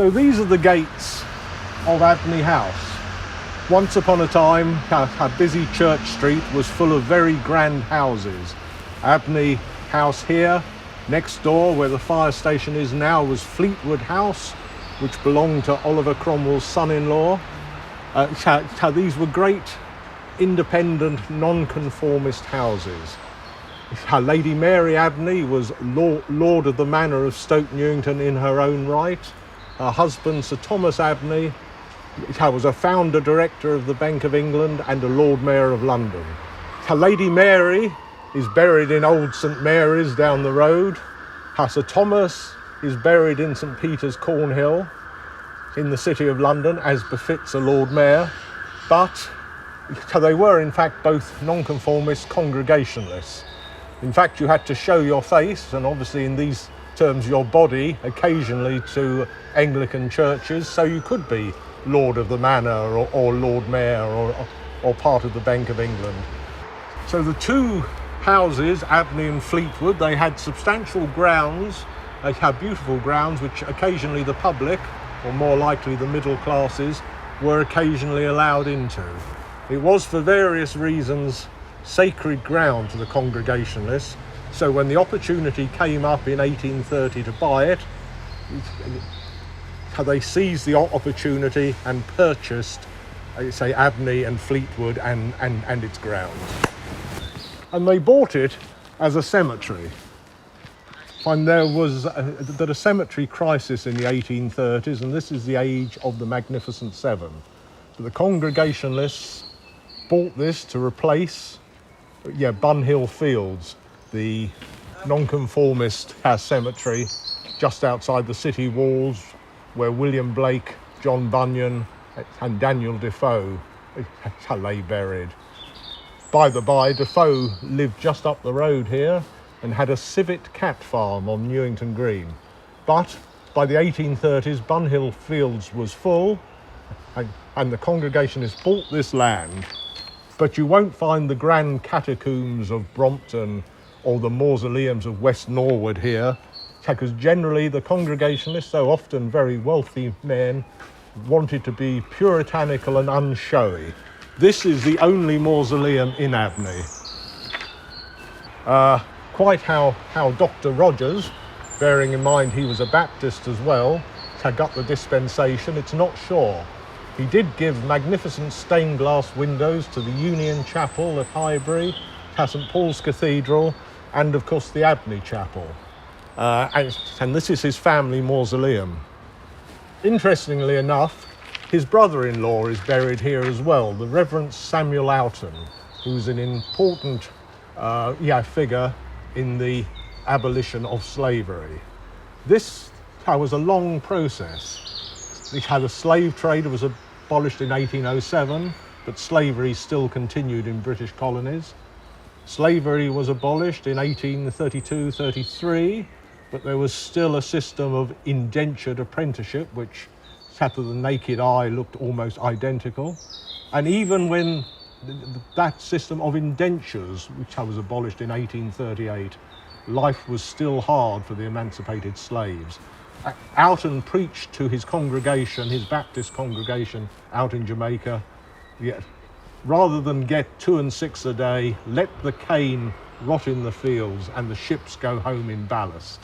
So these are the gates of Abney House. Once upon a time, a busy Church Street was full of very grand houses. Abney House here, next door where the fire station is now, was Fleetwood House, which belonged to Oliver Cromwell's son-in-law. These were great independent non-conformist houses. Lady Mary Abney was Lord of the Manor of Stoke Newington in her own right. Her husband, Sir Thomas Abney, was a founder director of the Bank of England and a Lord Mayor of London. Lady Mary is buried in Old St Mary's down the road. Sir Thomas is buried in St Peter's, Cornhill, in the City of London, as befits a Lord Mayor. But they were, in fact, both nonconformist Congregationalists. In fact, you had to show your face, and obviously in these terms your body, occasionally to Anglican churches, so you could be Lord of the Manor or Lord Mayor or part of the Bank of England. So the two houses, Abney and Fleetwood, they had substantial grounds. They had beautiful grounds which occasionally the public, or more likely the middle classes, were occasionally allowed into. It was for various reasons sacred ground to the Congregationalists, so when the opportunity came up in 1830 to buy it, they seized the opportunity and purchased, say, Abney and Fleetwood and its grounds. And they bought it as a cemetery. And there was a cemetery crisis in the 1830s, and this is the age of the Magnificent Seven. But the Congregationalists bought this to replace Bunhill Fields, the nonconformist cemetery just outside the city walls, where William Blake, John Bunyan and Daniel Defoe lay buried. By the by, Defoe lived just up the road here and had a civet cat farm on Newington Green. But by the 1830s, Bunhill Fields was full and the Congregationists bought this land. But you won't find the grand catacombs of Brompton or the mausoleums of West Norwood here, because generally the Congregationalists, though often very wealthy men, wanted to be puritanical and unshowy. This is the only mausoleum in Abney. Quite how Dr. Rogers, bearing in mind he was a Baptist as well, had got the dispensation, it's not sure. He did give magnificent stained glass windows to the Union Chapel at Highbury, St Paul's Cathedral, and of course the Abney Chapel. And this is his family mausoleum. Interestingly enough, his brother-in-law is buried here as well, the Reverend Samuel Oughton, who's an important figure in the abolition of slavery. This was a long process. The slave trade was abolished in 1807, but slavery still continued in British colonies. Slavery was abolished in 1832-33, but there was still a system of indentured apprenticeship, which to the naked eye looked almost identical. And even when that system of indentures, which was abolished in 1838, life was still hard for the emancipated slaves. Oughton preached to his congregation, his Baptist congregation out in Jamaica, rather than get 2 and 6 a day, let the cane rot in the fields and the ships go home in ballast.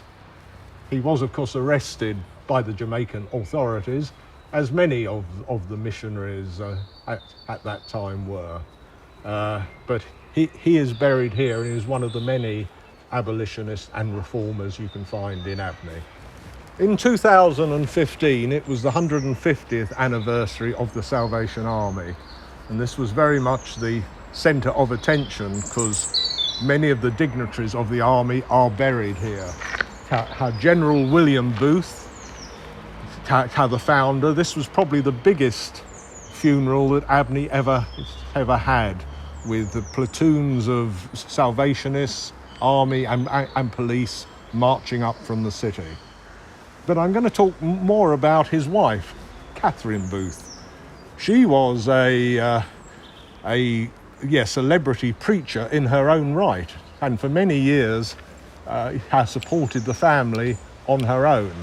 He was, of course, arrested by the Jamaican authorities, as many of the missionaries at that time were. But he is buried here, and he is one of the many abolitionists and reformers you can find in Abney. In 2015, it was the 150th anniversary of the Salvation Army, and this was very much the centre of attention because many of the dignitaries of the army are buried here. General William Booth, the founder, this was probably the biggest funeral that Abney ever had, with the platoons of Salvationists, army and police marching up from the city. But I'm going to talk more about his wife, Catherine Booth. She was a celebrity preacher in her own right, and for many years has supported the family on her own.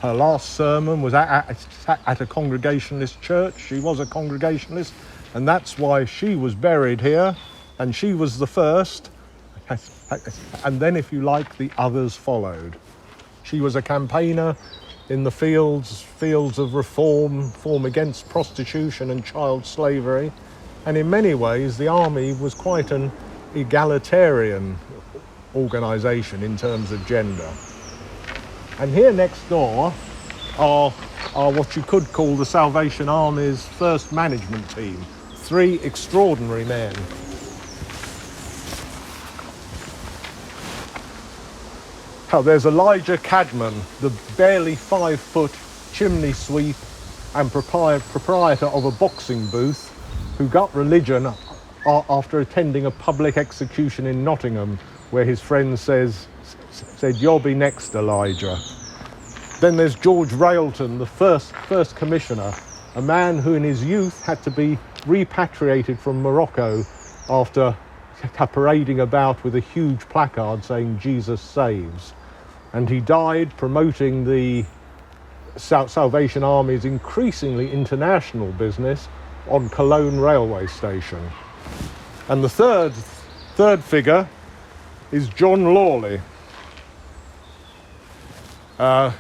Her last sermon was at a Congregationalist church. She was a Congregationalist, and that's why she was buried here, and she was the first. And then, if you like, the others followed. She was a campaigner in the fields of reform against prostitution and child slavery, and in many ways the army was quite an egalitarian organisation in terms of gender. And here next door are what you could call the Salvation Army's first management team, 3 extraordinary men. Oh, there's Elijah Cadman, the barely 5-foot chimney sweep and proprietor of a boxing booth, who got religion after attending a public execution in Nottingham, where his friend said, "You'll be next, Elijah." Then there's George Railton, the first commissioner, a man who in his youth had to be repatriated from Morocco after parading about with a huge placard saying "Jesus saves." And he died promoting the Salvation Army's increasingly international business on Cologne railway station. And the third figure is John Lawley, a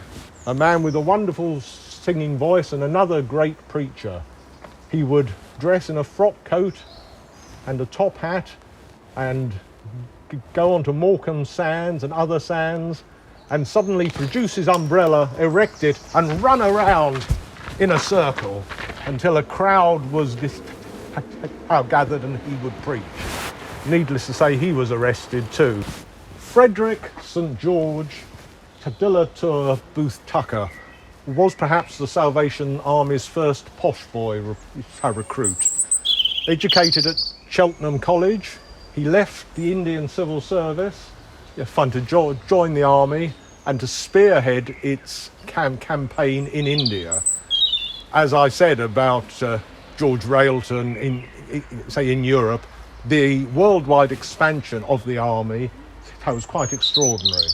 man with a wonderful singing voice and another great preacher. He would dress in a frock coat and a top hat and go on to Morecambe Sands and other sands and suddenly produce his umbrella, erect it and run around in a circle until a crowd was gathered and he would preach. Needless to say, he was arrested too. Frederick St. George Tadillatur Booth Tucker was perhaps the Salvation Army's first posh boy recruit. Educated at Cheltenham College, he left the Indian Civil Service to join the army and to spearhead its campaign in India. As I said about George Railton in Europe, the worldwide expansion of the army was quite extraordinary.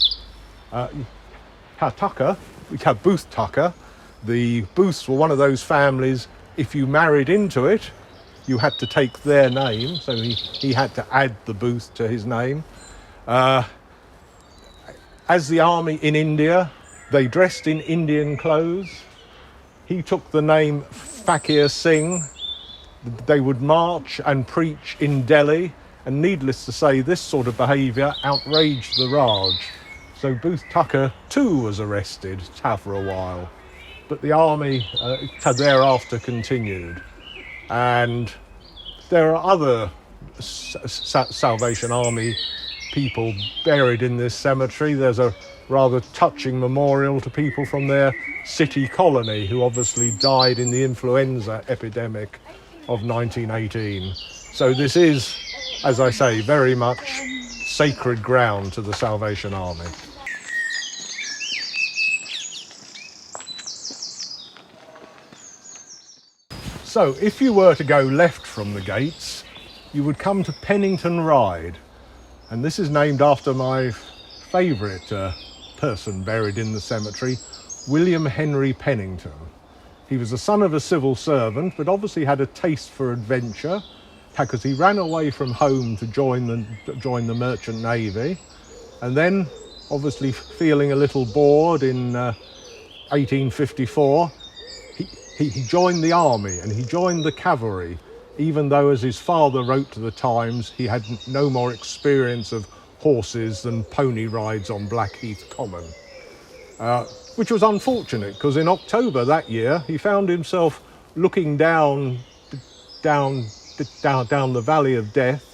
Booth Tucker, the Booths were one of those families, if you married into it, you had to take their name, so he had to add the Booth to his name. As the army in India, they dressed in Indian clothes. He took the name Fakir Singh. They would march and preach in Delhi, and needless to say, this sort of behaviour outraged the Raj. So Booth Tucker too was arrested for a while, but the army thereafter continued. And there are other Salvation Army people buried in this cemetery. There's a rather touching memorial to people from their city colony who obviously died in the influenza epidemic of 1918. So this is, as I say, very much sacred ground to the Salvation Army. So if you were to go left from the gates, you would come to Pennington Ride, and this is named after my favourite person buried in the cemetery, William Henry Pennington. He was the son of a civil servant, but obviously had a taste for adventure, because he ran away from home to join the Merchant Navy, and then, obviously feeling a little bored in 1854, he joined the army and he joined the cavalry, even though, as his father wrote to the Times, he had no more experience of horses than pony rides on Blackheath Common. Which was unfortunate, because in October that year he found himself looking down the Valley of Death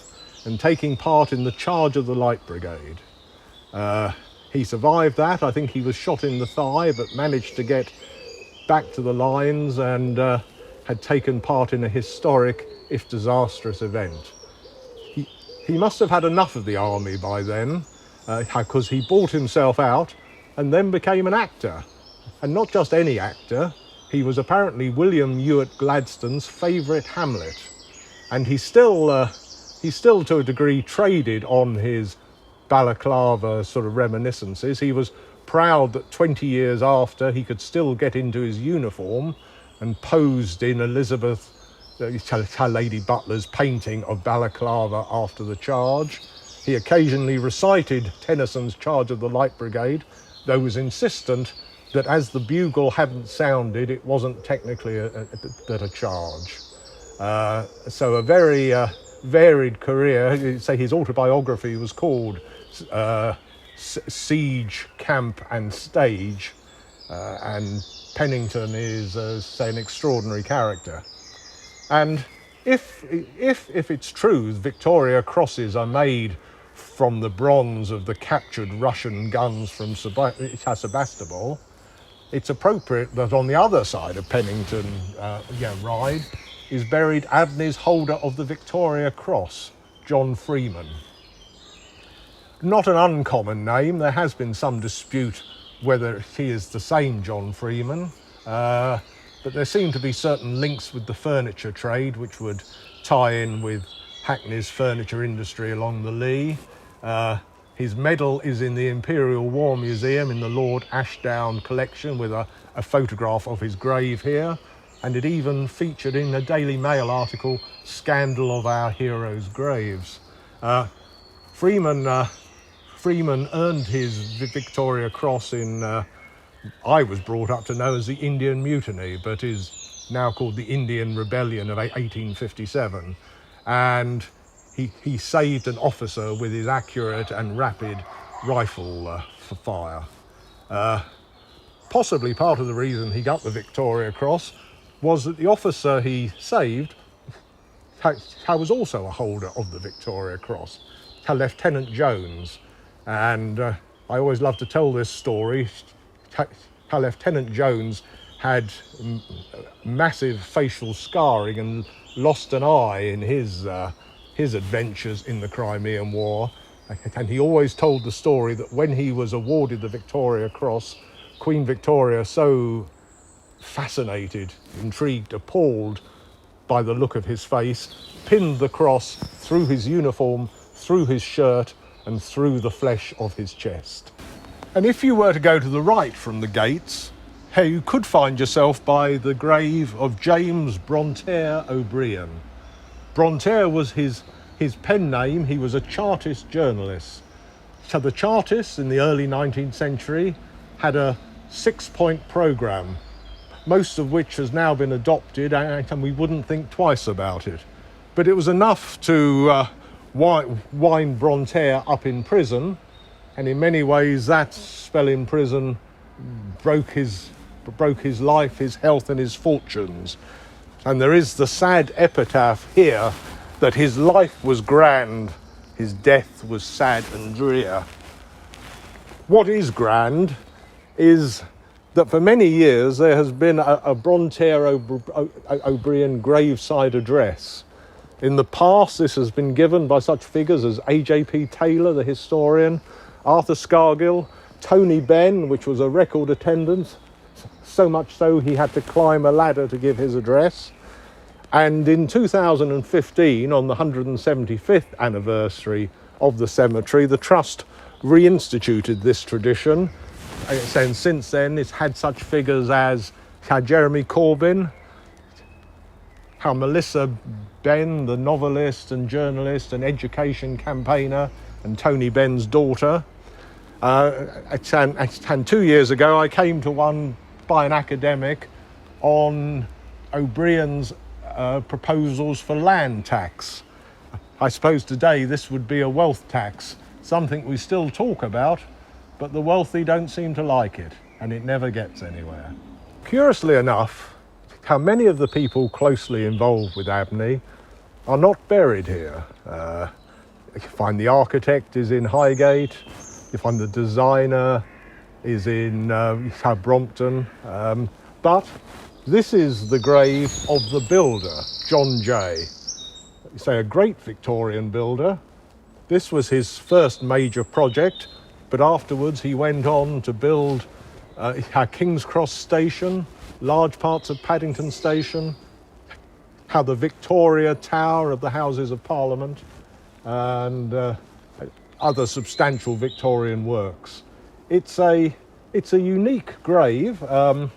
and taking part in the charge of the Light Brigade. He survived that. I think he was shot in the thigh, but managed to get back to the lines and had taken part in a historic, if disastrous, event. He must have had enough of the army by then, because he bought himself out and then became an actor. And not just any actor, he was apparently William Ewart Gladstone's favourite Hamlet. And he still to a degree traded on his balaclava sort of reminiscences. He was proud that 20 years after he could still get into his uniform and posed in Elizabeth, Lady Butler's painting of Balaclava after the charge. He occasionally recited Tennyson's Charge of the Light Brigade, though was insistent that as the bugle hadn't sounded, it wasn't technically a charge. So a very varied career. Say his autobiography was called Siege, Camp and Stage, and Pennington is, say, an extraordinary character. And if it's true, Victoria Crosses are made from the bronze of the captured Russian guns from Sebastopol, it's appropriate that on the other side of Pennington Ride is buried Abney's holder of the Victoria Cross, John Freeman. Not an uncommon name. There has been some dispute whether he is the same John Freeman, but there seem to be certain links with the furniture trade which would tie in with Hackney's furniture industry along the Lee. His medal is in the Imperial War Museum in the Lord Ashdown collection with a photograph of his grave here, and it even featured in a Daily Mail article, Scandal of Our Heroes' Graves. Freeman earned his Victoria Cross in, I was brought up to know as the Indian Mutiny, but is now called the Indian Rebellion of 1857. And he saved an officer with his accurate and rapid rifle fire. Possibly part of the reason he got the Victoria Cross was that the officer he saved was also a holder of the Victoria Cross, Lieutenant Jones. And I always love to tell this story. Lieutenant Jones had massive facial scarring and lost an eye in his adventures in the Crimean War. And he always told the story that when he was awarded the Victoria Cross, Queen Victoria, so fascinated, intrigued, appalled by the look of his face, pinned the cross through his uniform, through his shirt, and through the flesh of his chest. And if you were to go to the right from the gates, you could find yourself by the grave of James Bronte O'Brien. Bronte was his pen name. He was a Chartist journalist. So the Chartists in the early 19th century had a 6-point programme, most of which has now been adopted, and we wouldn't think twice about it. But it was enough to wind Bronte up in prison, and in many ways that spell in prison broke his life, his health and his fortunes. And there is the sad epitaph here that his life was grand, his death was sad and drear. What is grand is that for many years there has been a Bronte O'Brien graveside address. In the past, this has been given by such figures as A.J.P. Taylor, the historian, Arthur Scargill, Tony Benn, which was a record attendant, so much so he had to climb a ladder to give his address. And in 2015, on the 175th anniversary of the cemetery, the Trust reinstituted this tradition. And since then, it's had such figures as Jeremy Corbyn, how Melissa Benn, the novelist and journalist and education campaigner, and Tony Benn's daughter. And 2 years ago, I came to one by an academic on O'Brien's proposals for land tax. I suppose today this would be a wealth tax, something we still talk about, but the wealthy don't seem to like it, and it never gets anywhere. Curiously enough, how many of the people closely involved with Abney are not buried here. You find the architect is in Highgate, you find the designer is in Brompton, but this is the grave of the builder, John Jay. You say a great Victorian builder. This was his first major project, but afterwards he went on to build King's Cross Station, large parts of Paddington Station, the Victoria Tower of the Houses of Parliament, and other substantial Victorian works. It's a It's a unique grave in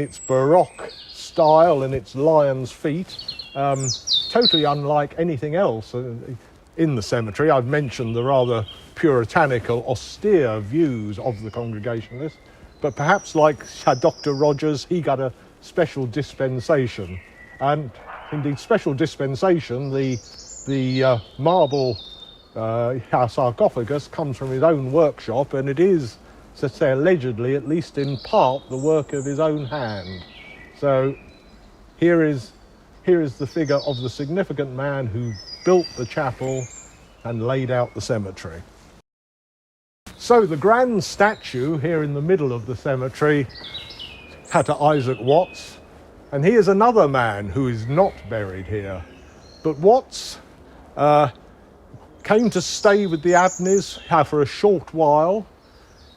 its Baroque style and its lion's feet, totally unlike anything else in the cemetery. I've mentioned the rather puritanical, austere views of the Congregationalists, but perhaps like Dr. Rogers, he got a special dispensation. And indeed, special dispensation, the marble sarcophagus comes from his own workshop, and it is, to say allegedly, at least in part, the work of his own hand. So here is the figure of the significant man who built the chapel and laid out the cemetery. So the grand statue here in the middle of the cemetery had to Isaac Watts, and he is another man who is not buried here. But Watts came to stay with the Abneys for a short while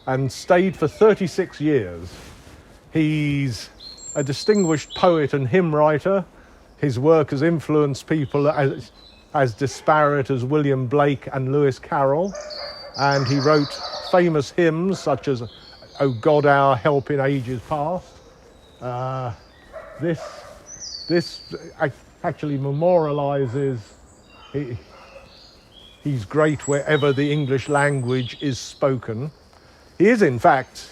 and stayed for 36 years. He's a distinguished poet and hymn writer. His work has influenced people as disparate as William Blake and Lewis Carroll, and he wrote famous hymns such as "O God, Our Help in Ages Past." This actually memorialises he's great wherever the English language is spoken. He is, in fact,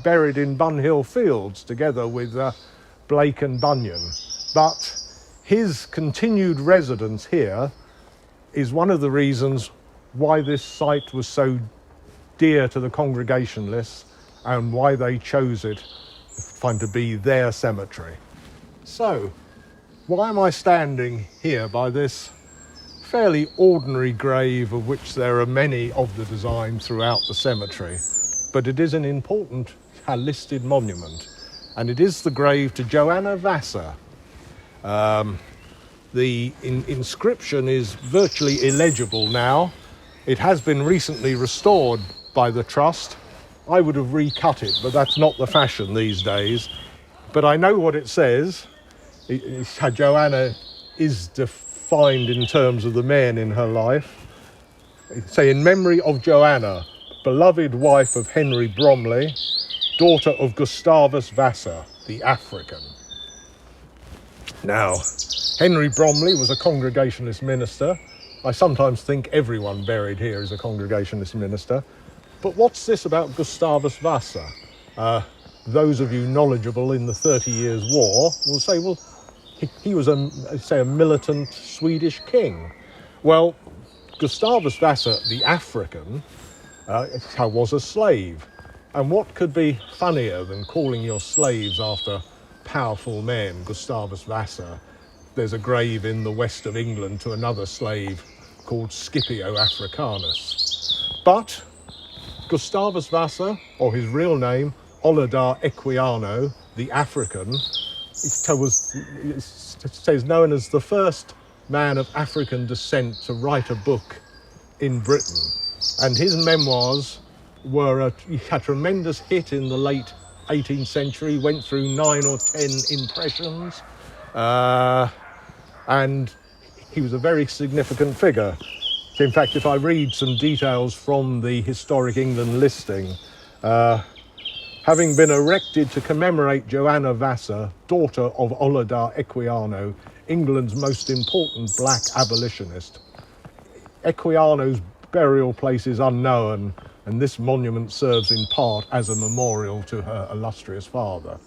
buried in Bunhill Fields together with Blake and Bunyan. But his continued residence here is one of the reasons why this site was so dear to the Congregationalists and why they chose it to be their cemetery. So, why am I standing here by this fairly ordinary grave, of which there are many of the design throughout the cemetery? But it is an important listed monument, and it is the grave to Joanna Vassa. The inscription is virtually illegible now. It has been recently restored by the Trust. I would have recut it, but that's not the fashion these days. But I know what it says. Joanna is defined in terms of the men in her life. Say, in memory of Joanna, beloved wife of Henry Bromley, daughter of Gustavus Vassa, the African. Now, Henry Bromley was a Congregationalist minister. I sometimes think everyone buried here is a Congregationalist minister. But what's this about Gustavus Vassa? Those of you knowledgeable in the 30 Years' War will say, well, he was a militant Swedish king. Well, Gustavus Vassa, the African, was a slave. And what could be funnier than calling your slaves after powerful men? Gustavus Vassa. There's a grave in the west of England to another slave called Scipio Africanus. But Gustavus Vassa, or his real name, Olidar Equiano, the African, is known as the first man of African descent to write a book in Britain. And his memoirs were a tremendous hit in the late 18th century, went through 9 or 10 impressions, and he was a very significant figure. In fact, if I read some details from the Historic England listing, having been erected to commemorate Joanna Vassa, daughter of Olidar Equiano, England's most important black abolitionist. Equiano's burial place is unknown, and this monument serves in part as a memorial to her illustrious father.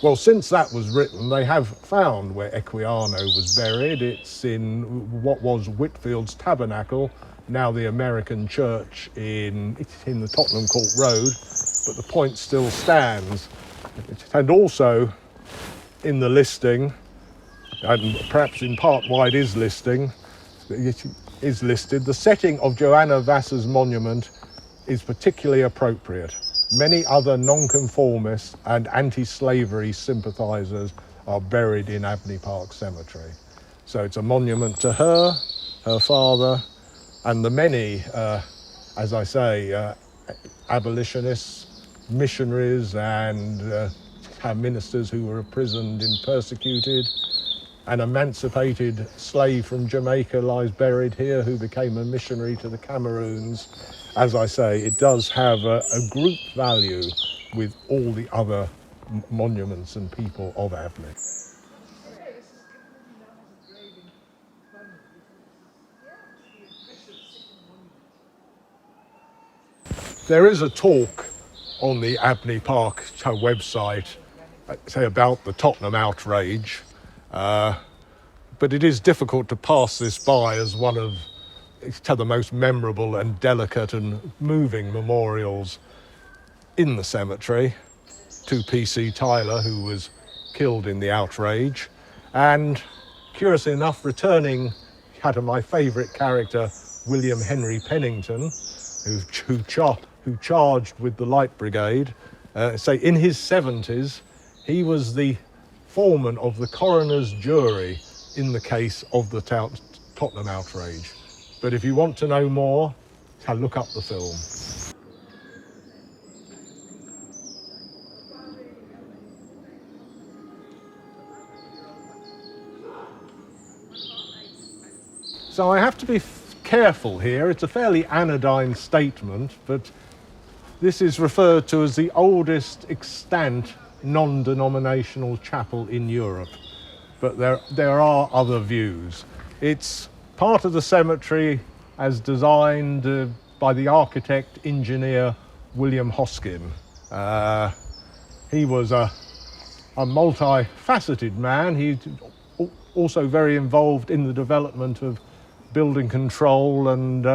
Well, since that was written, they have found where Equiano was buried. It's in what was Whitfield's Tabernacle, now the American Church in the Tottenham Court Road, but the point still stands. And also in the listing, and perhaps in part why it is listed, the setting of Joanna Vassa's monument is particularly appropriate. Many other nonconformists and anti-slavery sympathisers are buried in Abney Park Cemetery. So it's a monument to her, her father, and the many, as I say, abolitionists, missionaries, and ministers who were imprisoned and persecuted. An emancipated slave from Jamaica lies buried here who became a missionary to the Cameroons. as I say, it does have a group value with all the other monuments and people of Abney. There is a talk on the Abney Park website, say, about the Tottenham outrage, but it is difficult to pass this by as one of the most memorable and delicate and moving memorials in the cemetery to P.C. Tyler, who was killed in the outrage. And curiously enough, returning to my favourite character, William Henry Pennington, who charged with the Light Brigade. Say in his 70s, he was the foreman of the coroner's jury in the case of the Tottenham outrage. But if you want to know more, look up the film. So I have to be careful here. It's a fairly anodyne statement, but this is referred to as the oldest extant non-denominational chapel in Europe. But there are other views. It's part of the cemetery as designed by the architect-engineer William Hoskin. He was a multifaceted man. He's also very involved in the development of building control and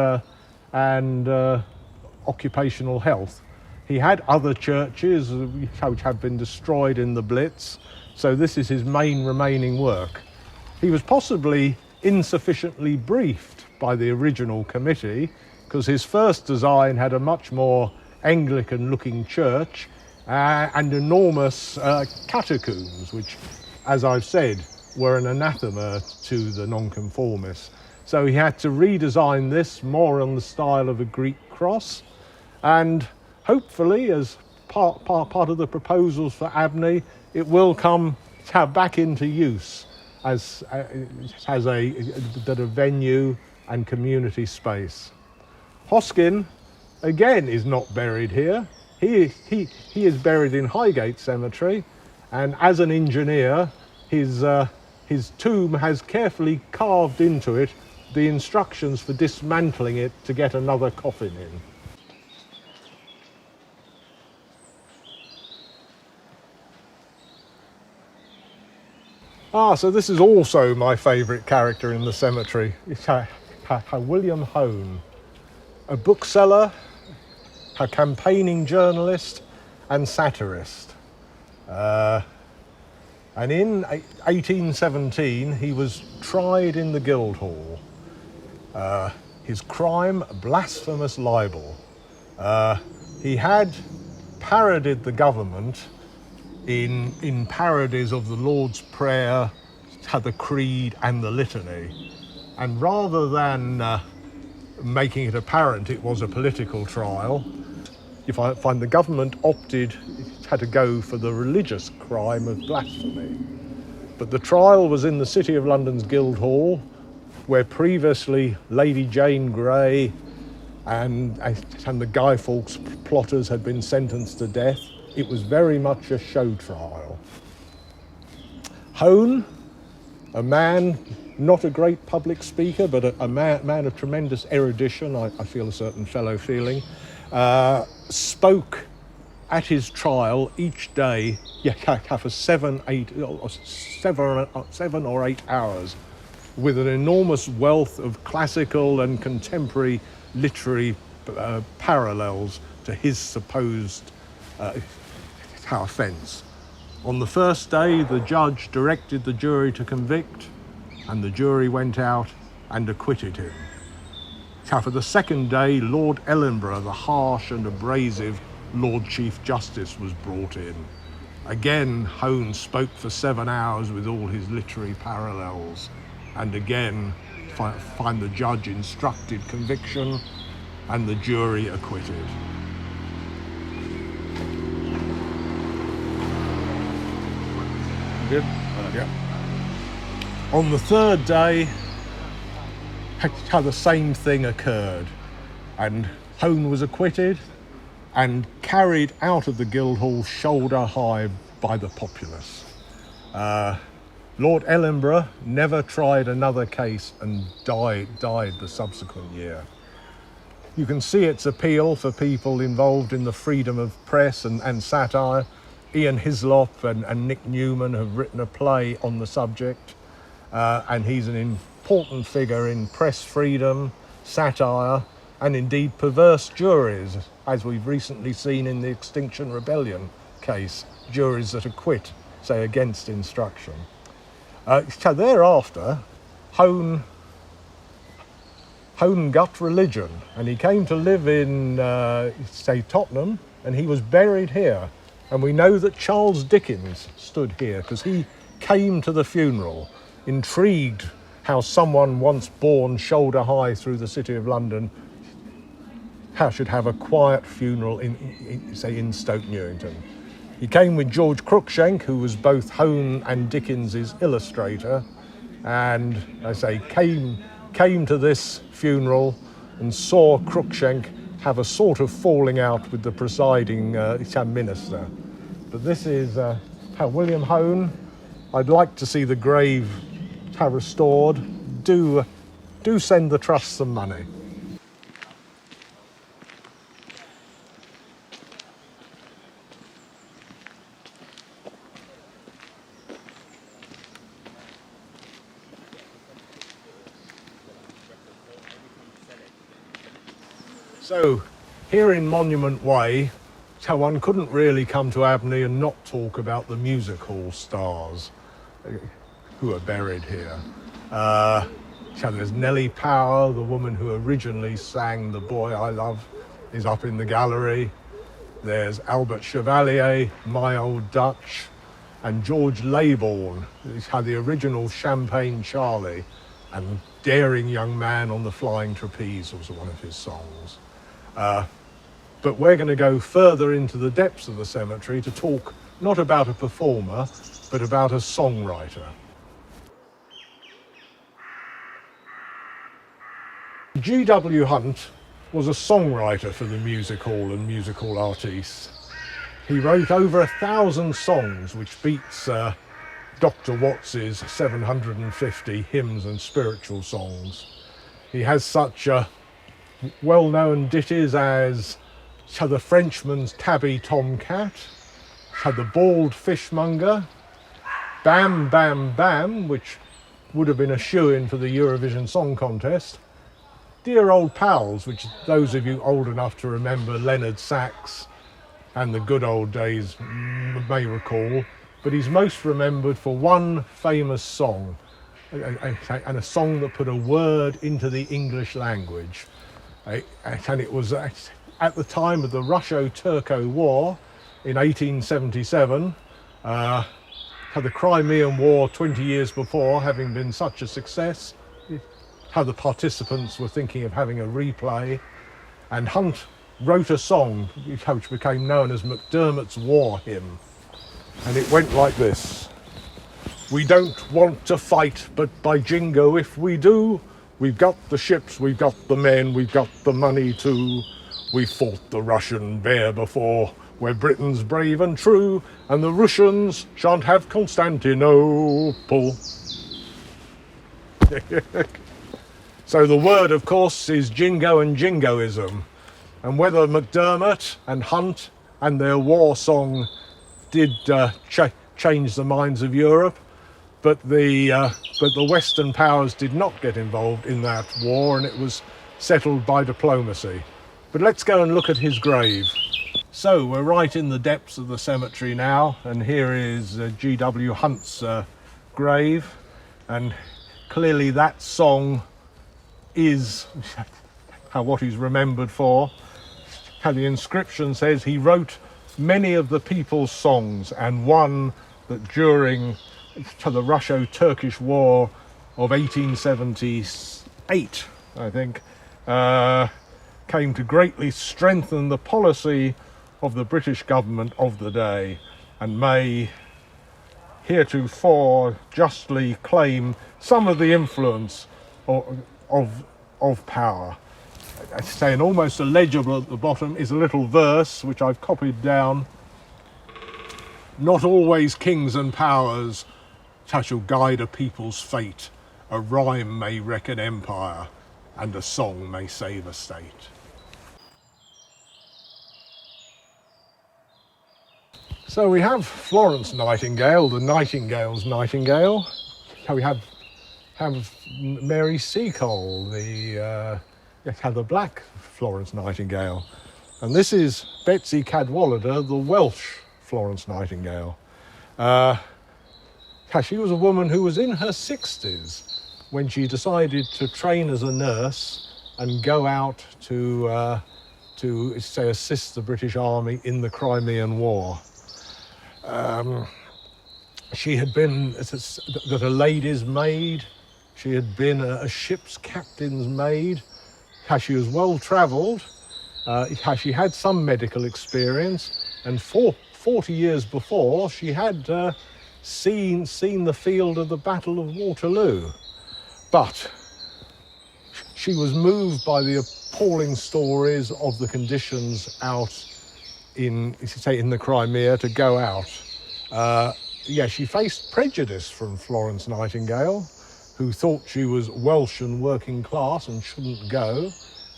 occupational health. He had other churches which had been destroyed in the Blitz, so this is his main remaining work. He was possibly insufficiently briefed by the original committee, because his first design had a much more Anglican-looking church and enormous catacombs, which, as I've said, were an anathema to the nonconformists. So he had to redesign this more in the style of a Greek cross, and hopefully, as part of the proposals for Abney, it will come back into use as a venue and community space. Hoskin, again, is not buried here. He is buried in Highgate Cemetery, and as an engineer, his tomb has carefully carved into it the instructions for dismantling it to get another coffin in. So this is also my favourite character in the cemetery. It's William Hone, a bookseller, a campaigning journalist and satirist. And in 1817 he was tried in the Guildhall. His crime, blasphemous libel. He had parodied the government in parodies of the Lord's Prayer, the Creed and the Litany. And rather than making it apparent it was a political trial, you find the government opted to go for the religious crime of blasphemy. But the trial was in the City of London's Guildhall, where previously Lady Jane Grey and the Guy Fawkes plotters had been sentenced to death. It was very much a show trial. Hone, a man, not a great public speaker, but a man of tremendous erudition, I feel a certain fellow feeling, spoke at his trial each day for 7 or 8 hours, with an enormous wealth of classical and contemporary literary parallels to his supposed offence. On the first day, the judge directed the jury to convict, and the jury went out and acquitted him. For the second day, Lord Ellenborough, the harsh and abrasive Lord Chief Justice, was brought in. Again, Hone spoke for 7 hours with all his literary parallels, and again find the judge instructed conviction and the jury acquitted. Good? Yeah. On the third day, the same thing occurred, and Hone was acquitted and carried out of the Guildhall shoulder high by the populace. Lord Ellenborough never tried another case and died the subsequent year. You can see its appeal for people involved in the freedom of press and satire. Ian Hislop and Nick Newman have written a play on the subject, and he's an important figure in press freedom, satire, and indeed perverse juries, as we've recently seen in the Extinction Rebellion case, juries that acquit, say, against instruction. So thereafter, Hone got religion, and he came to live in, say, Tottenham, and he was buried here. And we know that Charles Dickens stood here because he came to the funeral, intrigued how someone once born shoulder high through the city of London should have a quiet funeral in Stoke Newington. He came with George Cruikshank, who was both Hone and Dickens's illustrator, and I say came to this funeral and saw Cruikshank have a sort of falling out with the presiding minister. But this is how William Hone. I'd like to see the grave restored. Do send the trust some money. So, here in Monument Way, so one couldn't really come to Abney and not talk about the music hall stars who are buried here. So there's Nellie Power, the woman who originally sang The Boy I Love, is up in the gallery. There's Albert Chevalier, My Old Dutch, and George Laybourne, who's had the original Champagne Charlie, and Daring Young Man on the Flying Trapeze was one of his songs. But we're going to go further into the depths of the cemetery to talk not about a performer, but about a songwriter. G.W. Hunt was a songwriter for the music hall and musical artistes. He wrote over 1,000 songs, which beats Dr. Watts's 750 hymns and spiritual songs. He has such well-known ditties as The Frenchman's Tabby Tomcat, The Bald Fishmonger, Bam Bam Bam, which would have been a shoo-in for the Eurovision Song Contest, Dear Old Pals, which those of you old enough to remember Leonard Sax and the good old days may recall, but he's most remembered for one famous song, and a song that put a word into the English language. And it was at the time of the Russo-Turco War in 1877, how the Crimean War 20 years before having been such a success, how the participants were thinking of having a replay, and Hunt wrote a song which became known as MacDermot's War Hymn, and it went like this. We don't want to fight, but by jingo if we do, we've got the ships, we've got the men, we've got the money too. We fought the Russian bear before, we're Britain's brave and true, and the Russians shan't have Constantinople. So the word, of course, is jingo and jingoism. And whether MacDermot and Hunt and their war song did change the minds of Europe, but the Western powers did not get involved in that war, and it was settled by diplomacy. But let's go and look at his grave. So we're right in the depths of the cemetery now, and here is G.W. Hunt's grave, and clearly that song is what he's remembered for. How the inscription says he wrote many of the people's songs, and one that during the Russo-Turkish War of 1878, I think, came to greatly strengthen the policy of the British government of the day, and may heretofore justly claim some of the influence of power. I'd say, and almost illegible at the bottom, is a little verse which I've copied down. Not always kings and powers shall guide a people's fate. A rhyme may wreck an empire, and a song may save a state. So we have Florence Nightingale, the Nightingale's Nightingale. We have Mary Seacole, the black Florence Nightingale. And this is Betsy Cadwalada, the Welsh Florence Nightingale. She was a woman who was in her 60s when she decided to train as a nurse and go out to say, assist the British Army in the Crimean War. She had been a lady's maid. She had been a ship's captain's maid. She was well travelled. She had some medical experience, and 40 years before she had seen the field of the Battle of Waterloo. But she was moved by the appalling stories of the conditions out in the Crimea to go out. She faced prejudice from Florence Nightingale, who thought she was Welsh and working class and shouldn't go,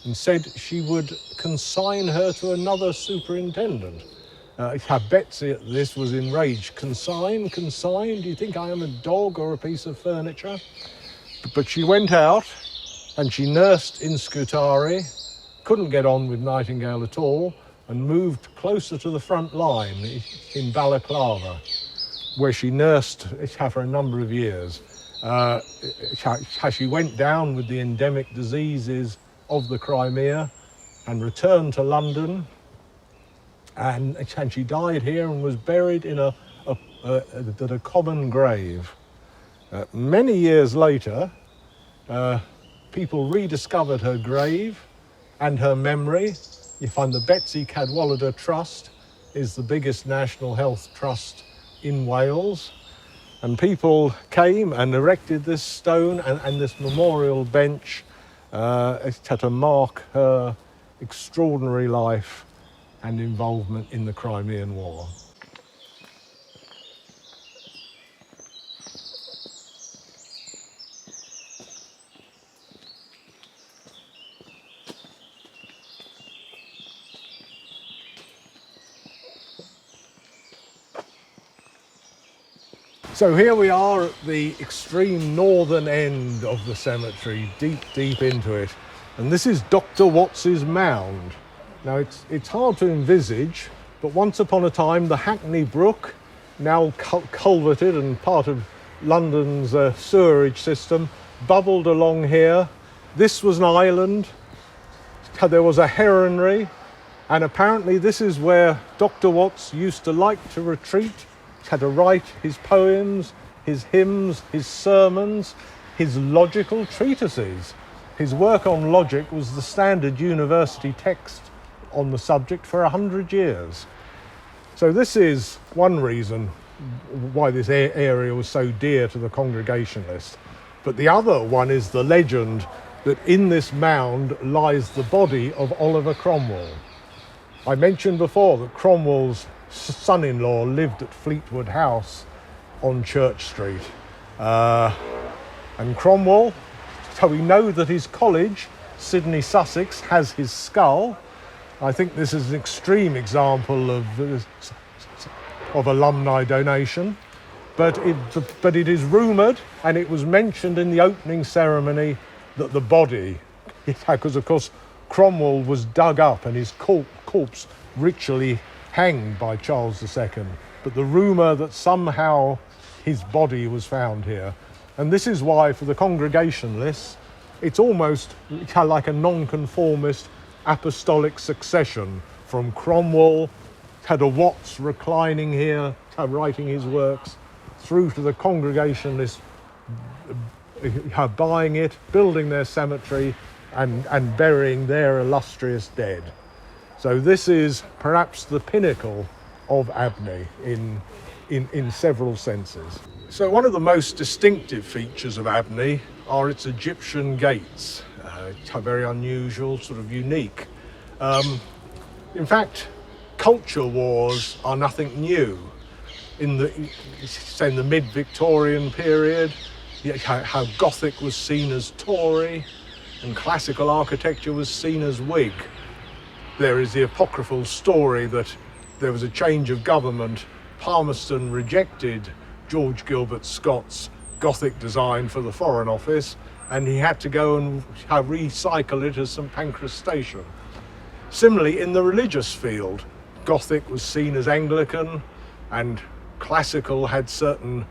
and said she would consign her to another superintendent. Betsy at this was enraged. Consign? Do you think I am a dog or a piece of furniture? But she went out and she nursed in Scutari, couldn't get on with Nightingale at all, and moved closer to the front line in Balaclava, where she nursed for a number of years. She went down with the endemic diseases of the Crimea and returned to London, and she died here and was buried in a common grave. Many years later, people rediscovered her grave and her memory. You find the Betsy Cadwalada Trust is the biggest national health trust in Wales, and people came and erected this stone and this memorial bench to mark her extraordinary life and involvement in the Crimean War. So here we are at the extreme northern end of the cemetery, deep into it. And this is Dr. Watts's Mound. Now it's hard to envisage, but once upon a time the Hackney Brook, now culverted and part of London's sewerage system, bubbled along here. This was an island. There was a heronry, and apparently this is where Dr. Watts used to like to retreat. Had to write his poems, his hymns, his sermons, his logical treatises. His work on logic was the standard university text on the subject for 100 years. So this is one reason why this area was so dear to the Congregationalists. But the other one is the legend that in this mound lies the body of Oliver Cromwell. I mentioned before that Cromwell's son-in-law lived at Fleetwood House on Church Street. And Cromwell, so we know that his college, Sidney, Sussex, has his skull. I think this is an extreme example of alumni donation. But it is rumoured, and it was mentioned in the opening ceremony, that the body, because of course Cromwell was dug up and his corpse ritually hanged by Charles II, but the rumour that somehow his body was found here. And this is why, for the Congregationalists, it's almost like a non-conformist apostolic succession, from Cromwell to Watts reclining here, writing his works, through to the Congregationalists buying it, building their cemetery, and burying their illustrious dead. So this is perhaps the pinnacle of Abney in several senses. So one of the most distinctive features of Abney are its Egyptian gates. very unusual, sort of unique. In fact, culture wars are nothing new. In the mid-Victorian period, how Gothic was seen as Tory and classical architecture was seen as Whig. There is the apocryphal story that there was a change of government. Palmerston rejected George Gilbert Scott's Gothic design for the Foreign Office, and he had to go and recycle it as St Pancras Station. Similarly, in the religious field, Gothic was seen as Anglican, and classical had certain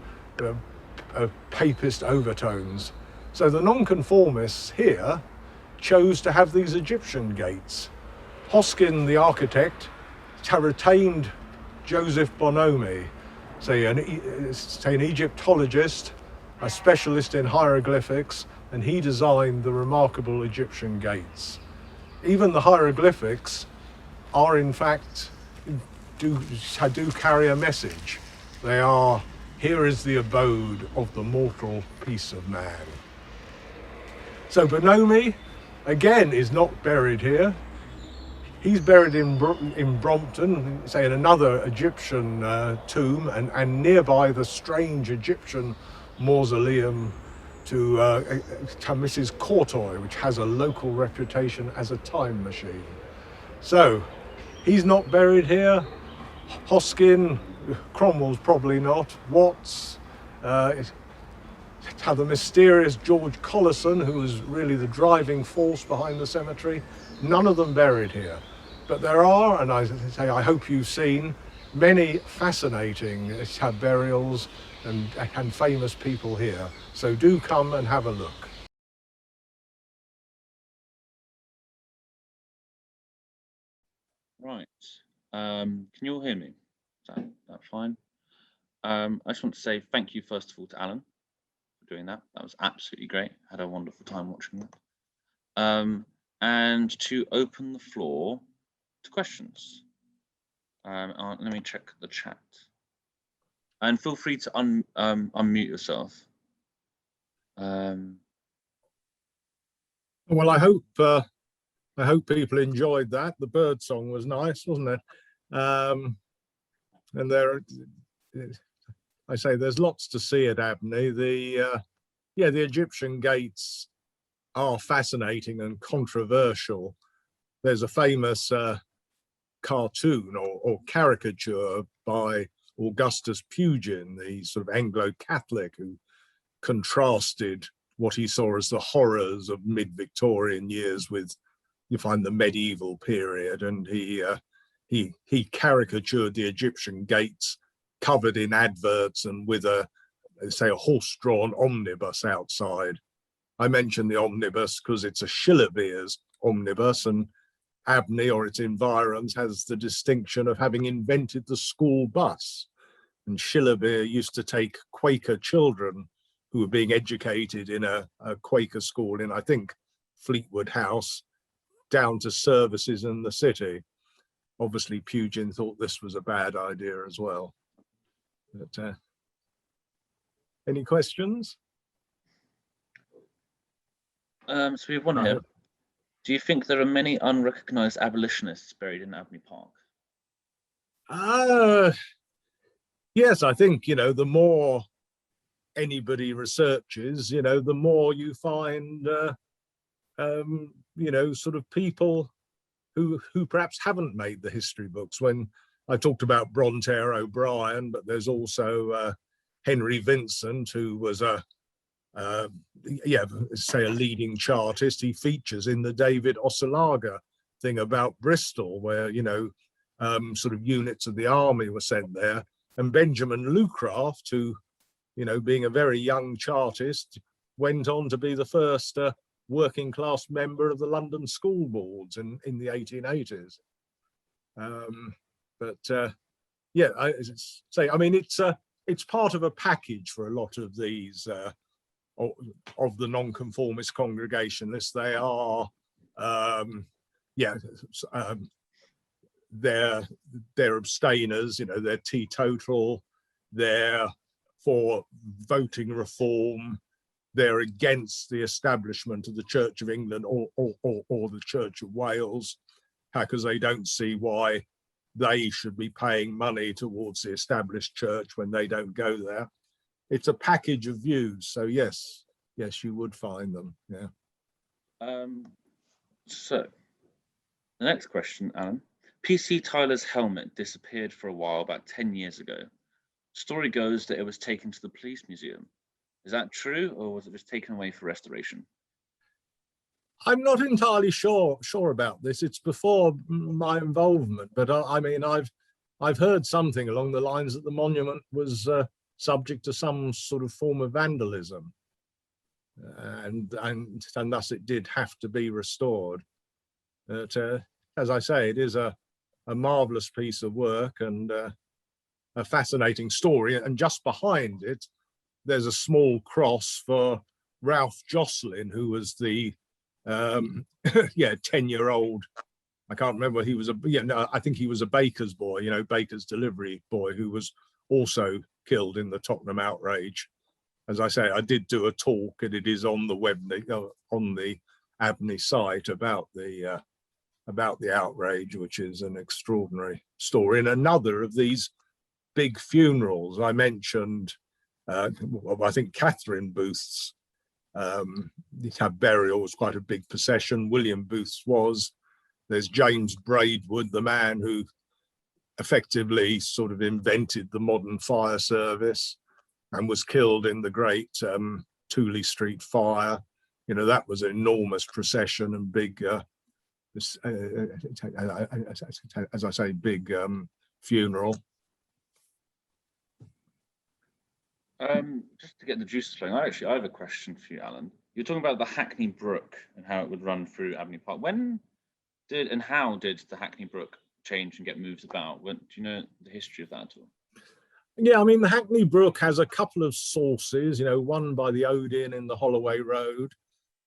papist overtones. So the nonconformists here chose to have these Egyptian gates. Hoskin, the architect, retained Joseph Bonomi, an Egyptologist, a specialist in hieroglyphics, and he designed the remarkable Egyptian gates. Even the hieroglyphics are, in fact, do carry a message. They are, here is the abode of the mortal piece of man. So Bonomi, again, is not buried here. He's buried in Brompton, say in another Egyptian tomb, and nearby the strange Egyptian mausoleum to Mrs. Courtoy, which has a local reputation as a time machine. So he's not buried here. Hoskin, Cromwell's probably not. Watts, the mysterious George Collison, who was really the driving force behind the cemetery, none of them buried here. But there are, and I hope you've seen, many fascinating burials and famous people here. So do come and have a look. Right. Can you all hear me? Is that fine? I just want to say thank you first of all to Alan for doing that. That was absolutely great. Had a wonderful time watching that. And to open the floor to questions. Let me check the chat. And feel free to unmute yourself. Well, I hope people enjoyed that. The bird song was nice, wasn't it? And I say there's lots to see at Abney. The Egyptian gates are fascinating and controversial. There's a famous cartoon or caricature by Augustus Pugin, the sort of Anglo-Catholic, who contrasted what he saw as the horrors of mid-Victorian years with, you find, the medieval period, and he caricatured the Egyptian gates covered in adverts and with a horse-drawn omnibus outside. I mention the omnibus because it's a Schiller-Beers omnibus, and Abney or its environs has the distinction of having invented the school bus. And Schiller-Beer used to take Quaker children who were being educated in a Quaker school in, I think, Fleetwood House, down to services in the city. Obviously, Pugin thought this was a bad idea as well. But, any questions? So we have one here. Do you think there are many unrecognized abolitionists buried in Abney Park? Yes, I think, the more anybody researches, the more you find, sort of people who perhaps haven't made the history books. When I talked about Bronte O'Brien, but there's also Henry Vincent, who was a leading Chartist. He features in the David Osselaga thing about Bristol, where sort of units of the army were sent there, and Benjamin Lucraft, who being a very young Chartist, went on to be the first working class member of the London school boards in the 1880s. It's part of a package for a lot of these of the nonconformist congregationalists. They are they're abstainers, they're teetotal, they're for voting reform, they're against the establishment of the Church of England or the Church of Wales, because they don't see why they should be paying money towards the established church when they don't go there. It's a package of views. So yes, you would find them. Yeah. So the next question, Alan. P.C. Tyler's helmet disappeared for a while about 10 years ago. Story goes that it was taken to the police museum. Is that true, or was it just taken away for restoration? I'm not entirely sure about this. It's before my involvement, but I mean, I've heard something along the lines that the monument was subject to some sort of form of vandalism, and thus it did have to be restored. But as I say, it is a marvelous piece of work and a fascinating story. And just behind it, there's a small cross for Ralph Jocelyn, who was the 10-year-old. I can't remember. He was I think he was a baker's boy, baker's delivery boy, who was also killed in the Tottenham outrage. As I say, I did do a talk, and it is on the web, on the Abney site, about the outrage, which is an extraordinary story. And another of these big funerals I mentioned, I think Catherine Booth's her burial was quite a big procession. William Booth's was. There's James Braidwood, the man who effectively sort of invented the modern fire service and was killed in the great Tooley Street fire. That was an enormous procession and big, as I say, big funeral. Just to get the juices flowing, I have a question for you, Alan. You're talking about the Hackney Brook and how it would run through Abney Park. How did the Hackney Brook change and get moved about? Do you know the history of that at all? Yeah, I mean, the Hackney Brook has a couple of sources, one by the Odin in the Holloway Road,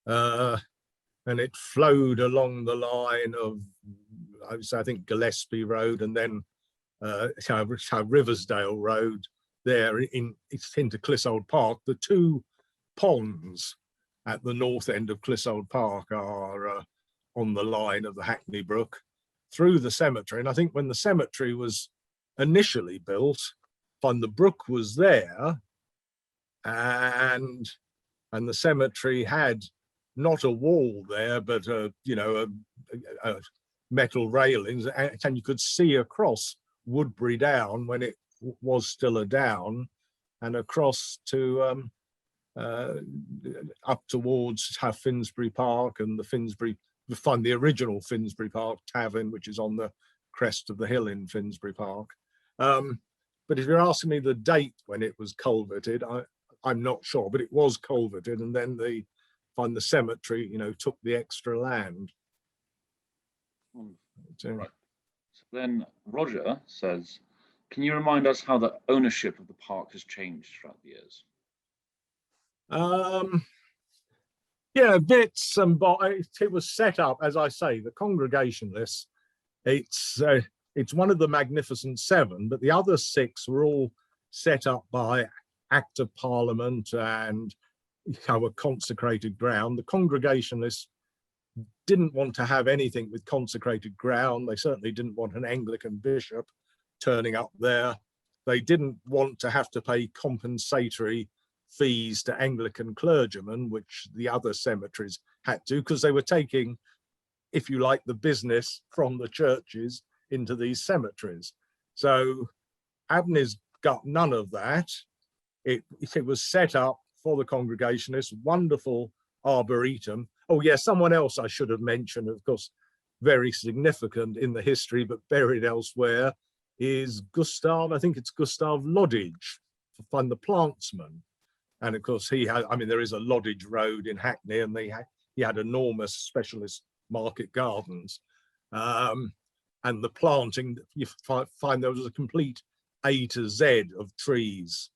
and it flowed along the line of, I think, Gillespie Road, and then Riversdale Road there into Clissold Park. The two ponds at the north end of Clissold Park are on the line of the Hackney Brook through the cemetery. And I think when the cemetery was initially built, the brook was there, and the cemetery had not a wall there, but a metal railings, and you could see across Woodbury Down when it was still a down, and across to up towards Finsbury Park and the Finsbury. You find the original Finsbury Park Tavern, which is on the crest of the hill in Finsbury Park. But if you're asking me the date when it was culverted, I'm not sure, but it was culverted, and then the cemetery, took the extra land. Right. So then Roger says, can you remind us how the ownership of the park has changed throughout the years? Yeah, bits and bobs. It was set up, as I say, the Congregationalists. It's one of the Magnificent Seven, but the other six were all set up by Act of Parliament and a consecrated ground. The Congregationalists didn't want to have anything with consecrated ground. They certainly didn't want an Anglican bishop turning up there. They didn't want to have to pay compensatory fees to Anglican clergymen, which the other cemeteries had to, because they were taking, if you like, the business from the churches into these cemeteries. So Abney's got none of that. It was set up for the Congregationalists, wonderful arboretum. Oh yeah, someone else I should have mentioned, of course, very significant in the history, but buried elsewhere, is Gustav, I think it's Gustav Loddage, the plantsman. And of course, there is a Loddage Road in Hackney, and he had enormous specialist market gardens. And the planting, you find there was a complete A to Z of trees.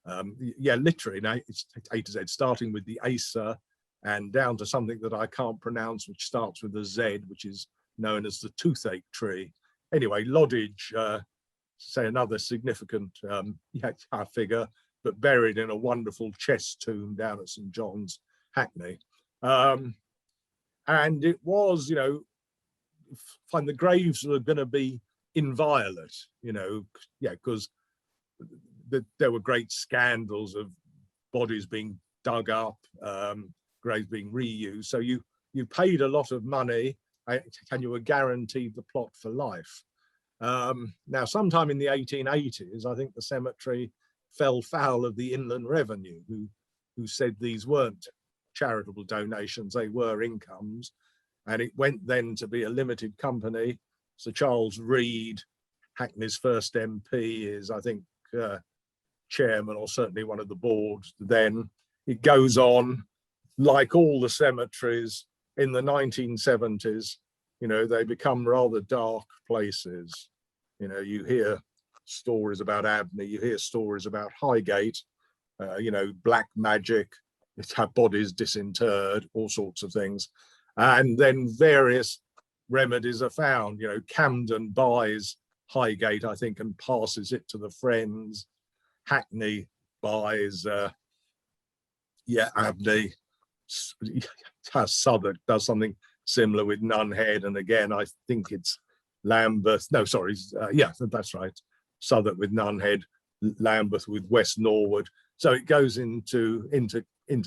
Literally, it's A to Z, starting with the Acer and down to something that I can't pronounce, which starts with a Z, which is known as the toothache tree. Anyway, Loddage, say another significant figure, but buried in a wonderful chest tomb down at St. John's, Hackney. And it was, you know, find the graves were going to be inviolate, you know, yeah, because there were great scandals of bodies being dug up, graves being reused. So you paid a lot of money and you were guaranteed the plot for life. Now, sometime in the 1880s, I think the cemetery fell foul of the Inland Revenue, who said these weren't charitable donations, they were incomes. And it went then to be a limited company. Sir Charles Reed, Hackney's first MP, is, I think, chairman or certainly one of the boards then. It goes on, like all the cemeteries in the 1970s, you know, they become rather dark places. You know, you hear stories about Abney, you hear stories about Highgate, you know, black magic, have bodies disinterred, all sorts of things. And then various remedies are found. You know, Camden buys Highgate, I think, and passes it to the Friends. Hackney buys, Abney. Southwark does something similar with Nunhead. And again, I think it's Lambeth. No, sorry. Yeah, that's right. Southwark with Nunhead, Lambeth with West Norwood. So it goes into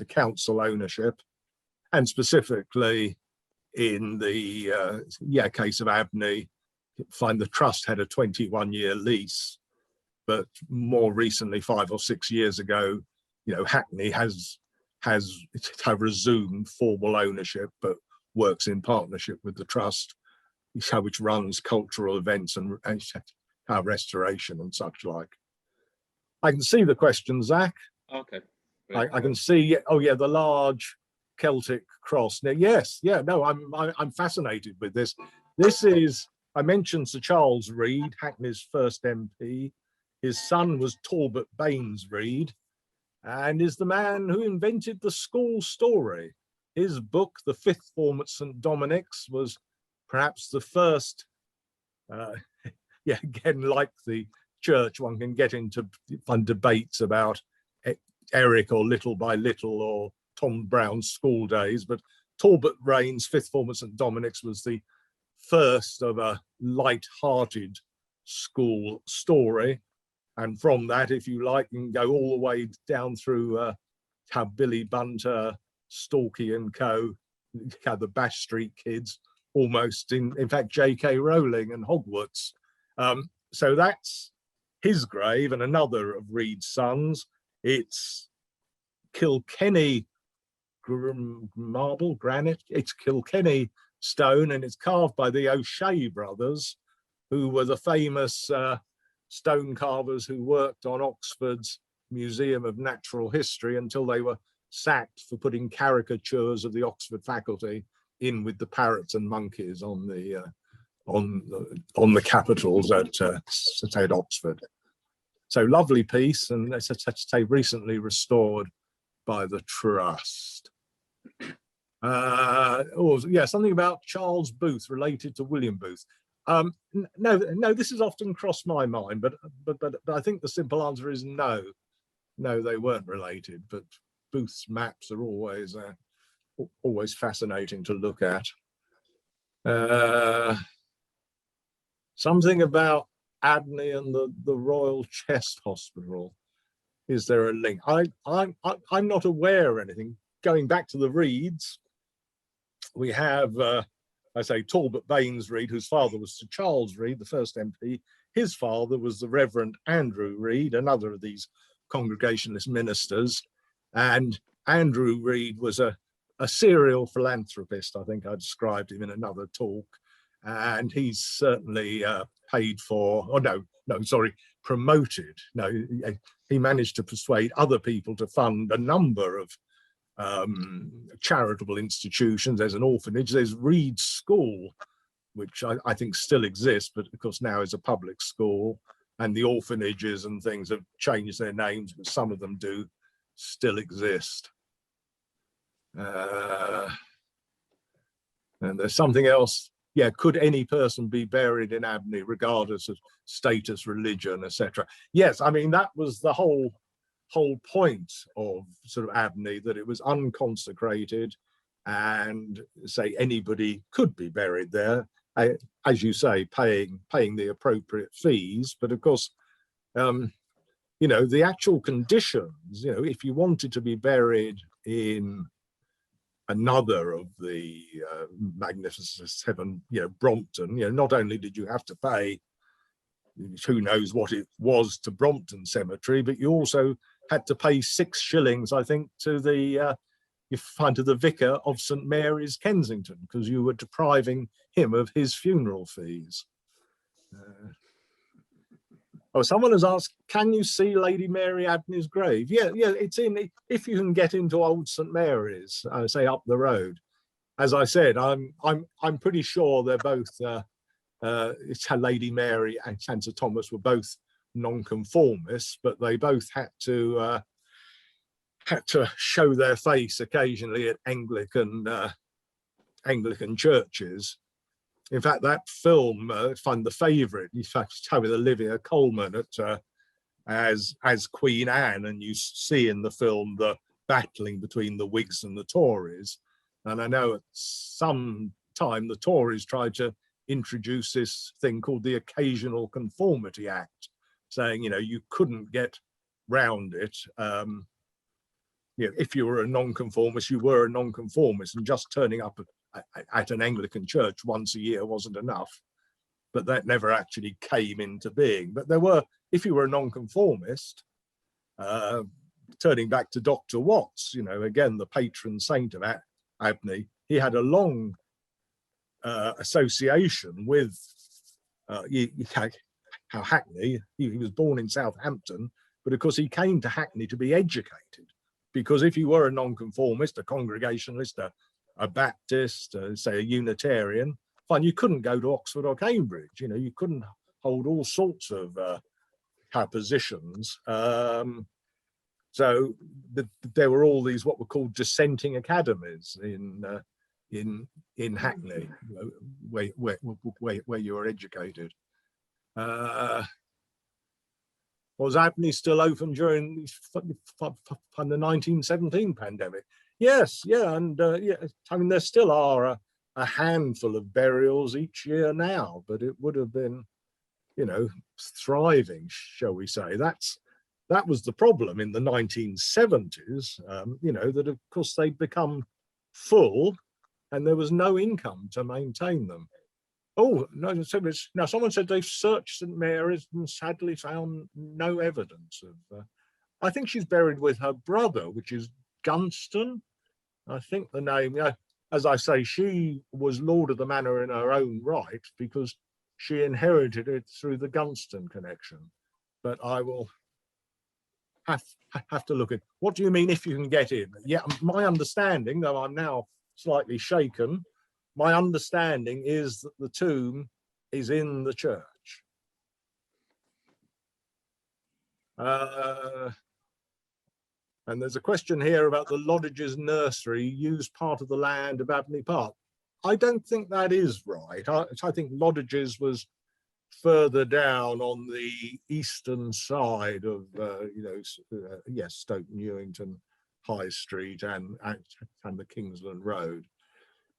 council ownership, and specifically in the case of Abney, find the trust had a 21-year lease, but more recently, 5 or 6 years ago, you know, Hackney has resumed formal ownership, but works in partnership with the trust, which runs cultural events and restoration and such like. I can see the question, Zach. Okay. I can see. Oh yeah, the large Celtic cross. Now, yes, yeah. No, I'm fascinated with this. This is, I mentioned Sir Charles Reed, Hackney's first MP. His son was Talbot Baines Reed, and is the man who invented the school story. His book, The Fifth Form at St. Dominic's, was perhaps the first. Again, like the church, one can get into fun debates about Eric or Little by Little or Tom Brown's school days, but Talbot Raines' Fifth Form at St. Dominic's was the first of a light-hearted school story. And from that, if you like, you can go all the way down through how Billy Bunter, Stalky and Co, how the Bash Street Kids, almost in fact, J.K. Rowling and Hogwarts. So that's his grave, and another of Reed's sons. It's Kilkenny marble, granite. It's Kilkenny stone, and it's carved by the O'Shea brothers, who were the famous stone carvers who worked on Oxford's Museum of Natural History until they were sacked for putting caricatures of the Oxford faculty in with the parrots and monkeys on the capitals at Oxford. So lovely piece, and as I say, recently restored by the trust. Something about Charles Booth related to William Booth. No, this has often crossed my mind, but I think the simple answer is no. No, they weren't related, but Booth's maps are always fascinating to look at. Something about Abney and the Royal Chest Hospital. Is there a link? I'm not aware of anything. Going back to the Reeds, we have, I say, Talbot Baines Reed, whose father was Sir Charles Reed, the first MP. His father was the Reverend Andrew Reed, another of these Congregationalist ministers. And Andrew Reed was a serial philanthropist. I think I described him in another talk. And he's certainly paid for, promoted. No, he managed to persuade other people to fund a number of charitable institutions. There's an orphanage, there's Reed School, which I think still exists, but of course now is a public school, and the orphanages and things have changed their names, but some of them do still exist. And there's something else. Yeah, could any person be buried in Abney regardless of status, religion, etc.? Yes, I mean, that was the whole whole point of sort of Abney, that it was unconsecrated and say anybody could be buried there, as you say, paying the appropriate fees. But of course, you know, the actual conditions, you know, if you wanted to be buried in another of the Magnificent Seven, you know, Brompton, you know, not only did you have to pay who knows what it was to Brompton Cemetery, but you also had to pay 6 shillings, I think, to the to the vicar of St Mary's, Kensington, because you were depriving him of his funeral fees. Oh, someone has asked, can you see Lady Mary Abney's grave? Yeah, it's in, if you can get into Old St Mary's, say up the road. As I said, I'm pretty sure they're both, Lady Mary and Sir Thomas were both nonconformists, but they both had to show their face occasionally at Anglican churches. In fact, that film, find The Favourite, you have with Olivia Colman as Queen Anne, and you see in the film the battling between the Whigs and the Tories. And I know at some time the Tories tried to introduce this thing called the Occasional Conformity Act, saying, you know, you couldn't get round it. You know, if you were a nonconformist, you were a nonconformist, and just turning up at an Anglican church once a year wasn't enough. But that never actually came into being. But there were, if you were a nonconformist, turning back to Dr. Watts, you know, again, the patron saint of Abney, he had a long association with Hackney. He was born in Southampton, but of course he came to Hackney to be educated, because if you were a nonconformist, a Congregationalist, a Baptist, say a Unitarian, fine, you couldn't go to Oxford or Cambridge. You know, you couldn't hold all sorts of positions. So there were all these what were called dissenting academies in Hackney, where you were educated. Was Abney still open during the 1917 pandemic? Yes, yeah, and yeah, I mean, there still are a handful of burials each year now, but it would have been, you know, thriving, shall we say. That was the problem in the 1970s, you know, that of course they'd become full and there was no income to maintain them. Oh, no, now someone said they've searched St Mary's and sadly found no evidence of, I think she's buried with her brother, which is Gunston. I think the name, as I say, she was Lord of the Manor in her own right because she inherited it through the Gunston connection. But I will have to look at, what do you mean if you can get in? Yeah, my understanding, though I'm now slightly shaken, my understanding is that the tomb is in the church. And there's a question here about the Loddages nursery used part of the land of Abney Park. I don't think that is right. I think Loddages was further down on the eastern side of, you know, yes, Stoke Newington High Street and the Kingsland Road.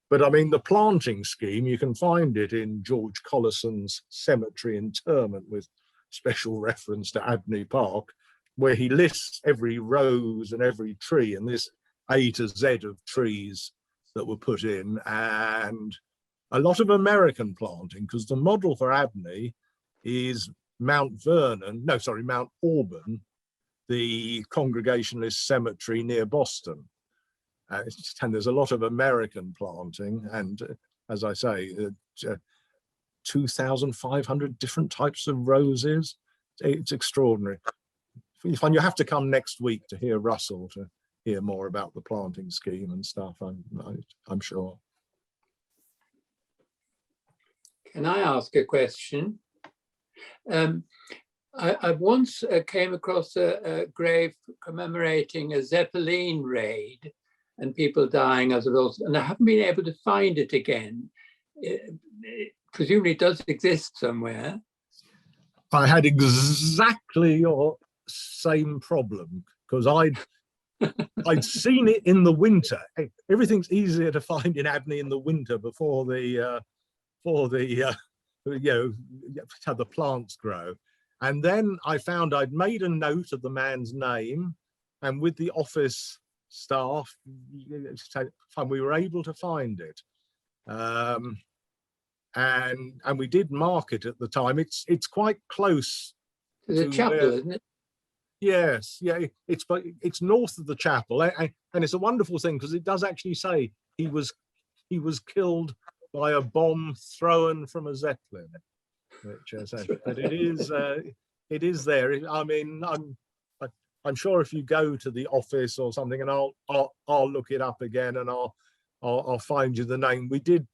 But I mean, the planting scheme, you can find it in George Collison's Cemetery Interment with special reference to Abney Park, where he lists every rose and every tree and this A to Z of trees that were put in, and a lot of American planting, because the model for Abney is Mount Auburn, the Congregationalist cemetery near Boston. And there's a lot of American planting, and as I say, 2,500 different types of roses. It's extraordinary. You have to come next week to hear Russell to hear more about the planting scheme and stuff, I'm sure. Can I ask a question? I once came across a grave commemorating a Zeppelin raid and people dying as a result, and I haven't been able to find it again. Presumably it does exist somewhere. I had exactly your same problem, because I'd seen it in the winter. Everything's easier to find in Abney in the winter before the how the plants grow. And then I found I'd made a note of the man's name, and with the office staff, we were able to find it. And we did mark it at the time. It's quite close to the chapel, isn't it? Yes, yeah, it's north of the chapel, and it's a wonderful thing because it does actually say he was killed by a bomb thrown from a Zeppelin, which but it is there. I mean, I'm sure if you go to the office or something, and I'll look it up again, and I'll find you the name. We did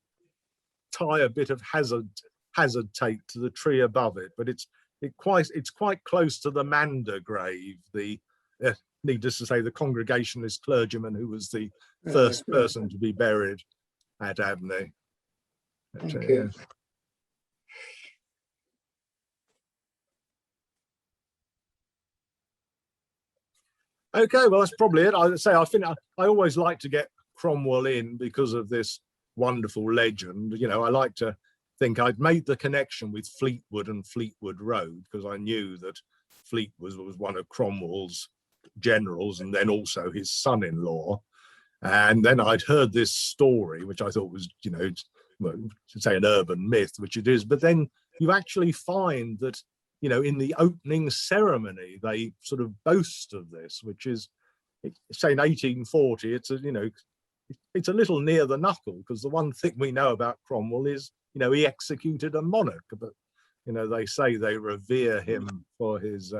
tie a bit of hazard tape to the tree above it, but it's quite close to the Mander grave, the needless to say, the Congregationalist clergyman who was the first person to be buried at Abney. Thank you. Okay, well, that's probably it. I think I always like to get Cromwell in because of this wonderful legend. You know, I like to think I'd made the connection with Fleetwood and Fleetwood Road because I knew that Fleetwood was one of Cromwell's generals and then also his son-in-law. And then I'd heard this story, which I thought was, you know, to say an urban myth, which it is. But then you actually find that, you know, in the opening ceremony, they sort of boast of this, which is, say in 1840, it's a little near the knuckle, because the one thing we know about Cromwell is, you know, he executed a monarch, but, you know, they say they revere him for his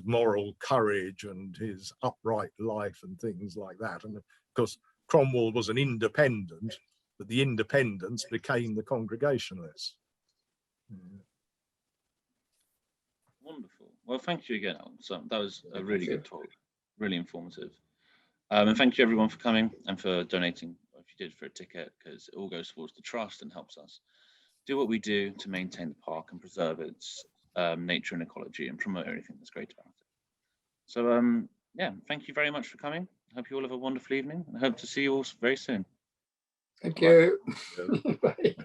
moral courage and his upright life and things like that. And of course, Cromwell was an independent, but the independents became the Congregationalists. Wonderful. Well, thank you again, Alan. So that was a really good talk, really informative. And thank you everyone for coming and for donating, if you did, for a ticket, because it all goes towards the trust and helps us do what we do to maintain the park and preserve its nature and ecology and promote everything that's great about it. So yeah, thank you very much for coming. I hope you all have a wonderful evening, and I hope to see you all very soon. Thank you. Bye.